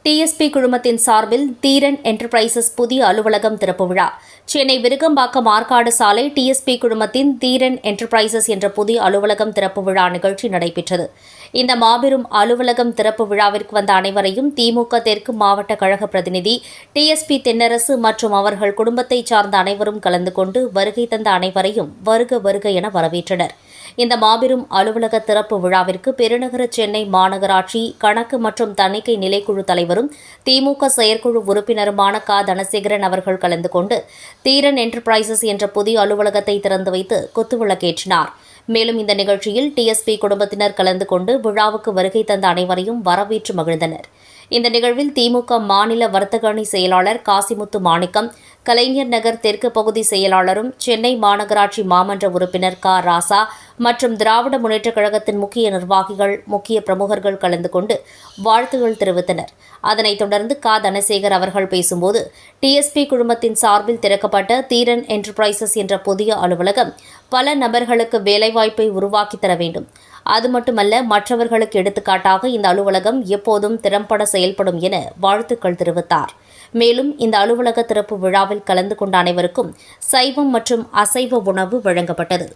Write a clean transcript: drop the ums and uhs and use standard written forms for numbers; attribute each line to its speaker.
Speaker 1: DSP குழுமத்தின் சார்பில் தீரன் enterprises புதிய அலுவலகம் திறப்பு விழா. சென்னை விருகம்பாக்கம் ஆற்காடு சாலை டிஎஸ்பி குழுமத்தின் தீரன் என்டர்பிரைசஸ் என்ற புதிய அலுவலகம் திறப்பு விழா நிகழ்ச்சி நடைபெற்றது. இந்த மாபெரும் அலுவலகம் திறப்பு விழாவிற்கு வந்த அனைவரையும் திமுக தெற்கு மாவட்ட கழக பிரதிநிதி டிஎஸ்பி தென்னரசு மற்றும் அவர்கள் குடும்பத்தைச் சார்ந்த அனைவரும் கலந்து கொண்டு வருகை தந்த அனைவரையும் வருக வருக என வரவேற்றனர். இந்த மாபெரும் அலுவலக திறப்பு விழாவிற்கு பெருநகர சென்னை மாநகராட்சி கணக்கு மற்றும் தணிக்கை நிலைக்குழு தலைவரும் திமுக செயற்குழு உறுப்பினருமான தனசேகரன் அவர்கள் கலந்து கொண்டு தீரன் என்டர்பிரைசஸ் என்ற புதிய அலுவலகத்தை திறந்து வைத்து குத்துவிளக்கேற்றினார். மேலும் இந்த நிகழ்ச்சியில் டிஎஸ்பி குடும்பத்தினர் கலந்து கொண்டு விழாவுக்கு வருகை தந்த அனைவரையும் வரவேற்று மகிழ்ந்தனர். இந்த நிகழ்வில் திமுக மாநில வர்த்தக அணி செயலாளர் காசிமுத்து மாணிக்கம், கலைஞர் நகர் தெற்கு பகுதி செயலாளரும் சென்னை மாநகராட்சி மாமன்ற உறுப்பினர் ராசா மற்றும் திராவிட முன்னேற்றக் கழகத்தின் முக்கிய நிர்வாகிகள், முக்கிய பிரமுகர்கள் கலந்து கொண்டு வாழ்த்துகள் தெரிவித்தனர். அதனைத் தொடர்ந்து தனசேகர் அவர்கள் பேசும்போது, டிஎஸ்பி குழுமத்தின் சார்பில் திறக்கப்பட்ட தீரன் என்டர்பிரைசஸ் என்ற புதிய அலுவலகம் பல நபர்களுக்கு வேலைவாய்ப்பை உருவாக்கி தர வேண்டும். அது மட்டுமல்ல, மற்றவர்களுக்கு எடுத்துக்காட்டாக இந்த அலுவலகம் எப்போதும் திறம்பட செயல்படும் என வாழ்த்துக்கள் தெரிவித்தார். மேலும் இந்த அலுவலக திறப்பு விழாவில் கலந்து கொண்ட அனைவருக்கும் சைவம் மற்றும் அசைவ உணவு வழங்கப்பட்டது.